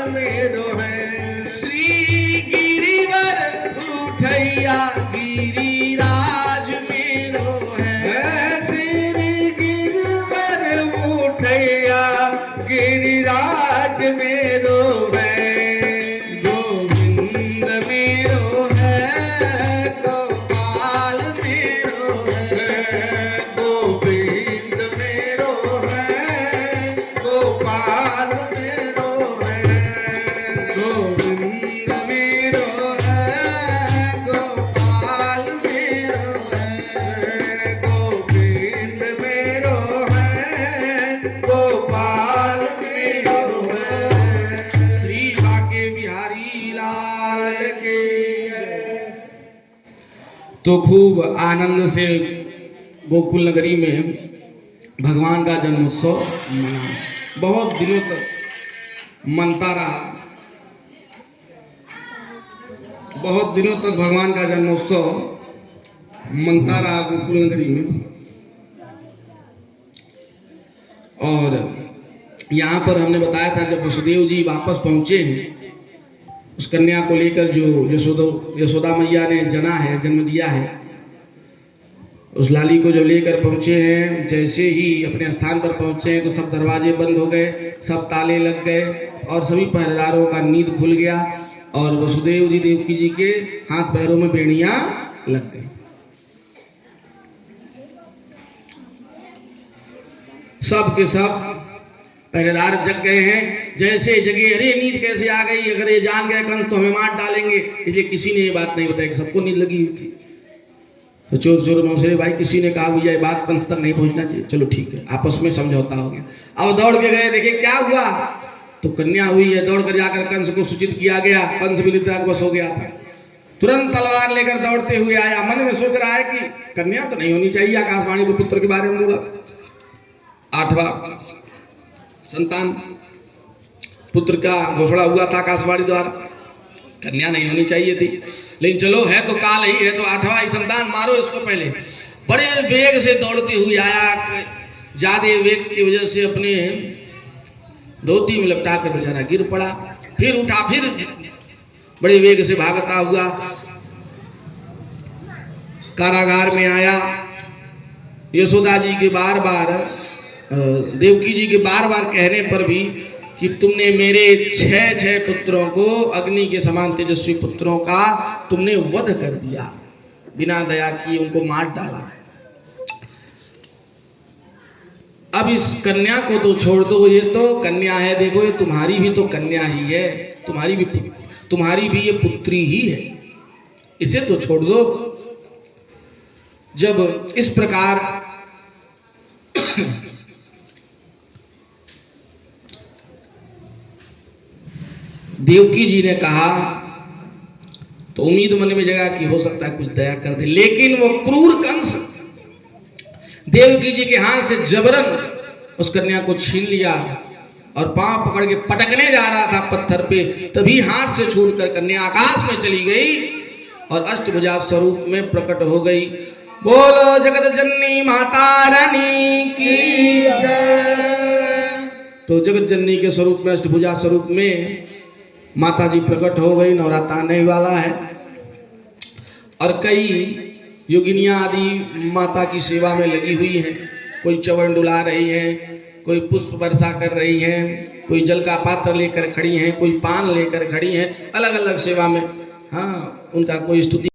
मेरो है। श्री गिरिवर उठैया गिरिराज मेरो है। श्री गिरिवर उठैया गिरिराज मेरो है। गोविंद मेरो है, गोपाल मेरो है। गोविंद मेरो है, गोपाल मेरो है। गोविंद मेरो है, गोपाल मेरो है। गोविंद मेरो है, गोपाल मेरो है। श्री बाके बिहारी लाल की जय। तो खूब आनंद से गोकुल नगरी में भगवान का जन्मोत्सव मना। बहुत दिनों तक मनता रहा, बहुत दिनों तक भगवान का जन्मोत्सव मनता रहा गोकुल नगरी में। और यहाँ पर हमने बताया था जब वसुदेव जी वापस पहुँचे उस कन्या को लेकर जो यशोदा मैया ने जन्म दिया है, उस लाली को जब लेकर पहुँचे हैं, जैसे ही अपने स्थान पर पहुँचे हैं तो सब दरवाजे बंद हो गए, सब ताले लग गए और सभी पहरेदारों का नींद खुल गया और वसुदेव जी देवकी जी के हाथ पैरों में बेड़ियां लग गई। सब के सब पहरेदार जग गए हैं। जैसे जगे, अरे नींद कैसे आ गई, अगर ये जान गए कंस तो हमें मार डालेंगे, इसलिए किसी ने ये बात नहीं बताई कि सबको नींद लगी हुई थी। तो चोर चोर मौसे भाई किसी ने कहा भैया ये बात कंस तक नहीं पहुंचना चाहिए, चलो ठीक है, आपस में समझौता हो गया। अब दौड़ के गए, देखे क्या हुआ, तो कन्या हुई है। दौड़ कर जाकर कंस को सूचित किया गया, कंस भी निद्रा को बस हो गया था। तुरंत तलवार लेकर दौड़ते हुए आया, मन में सोच रहा है कि कन्या तो नहीं होनी चाहिए, आकाशवाणी तो पुत्र के बारे में बोला, 8वां संतान पुत्र का घोषणा हुआ था आकाशवाणी द्वारा, कन्या नहीं होनी चाहिए थी। लेकिन चलो है तो काल ही है, तो 8वां ही संतान, मारो इसको। पहले बड़े वेग से दौड़ते हुए आया, ज्यादा वेग की वजह से अपने धोती में लपटा कर बेचारा गिर पड़ा, फिर उठा, फिर बड़े वेग से भागता हुआ कारागार में आया। यशोदा जी के बार बार, देवकी जी के बार बार कहने पर भी कि तुमने मेरे 6 पुत्रों को, अग्नि के समान तेजस्वी पुत्रों का तुमने वध कर दिया, बिना दया किए उनको मार डाला। अब इस कन्या को तो छोड़ दो, ये तो कन्या है, देखो ये तुम्हारी भी तो कन्या ही है, तुम्हारी भी ये पुत्री ही है, इसे तो छोड़ दो। जब इस प्रकार देवकी जी ने कहा तो उम्मीद मन में जगा कि हो सकता है कुछ दया कर दे। लेकिन वो क्रूर कंस देवकी जी के हाथ से जबरन उस कन्या को छीन लिया और पांव पकड़ के पटकने जा रहा था पत्थर पे, तभी हाथ से छूटकर कन्या आकाश में चली गई और अष्टभुजा स्वरूप में प्रकट हो गई। बोलो जगत जननी माता रानी की जय। तो जगत जननी के स्वरूप में, अष्टभुजा स्वरूप में माता जी प्रकट हो गई। नवरात्र आने वाला है और कई योगिनियां आदि माता की सेवा में लगी हुई हैं। कोई चवन डुला रही हैं, कोई पुष्प वर्षा कर रही हैं, कोई जल का पात्र लेकर खड़ी हैं, कोई पान लेकर खड़ी हैं, अलग अलग सेवा में। हाँ, उनका कोई स्तुति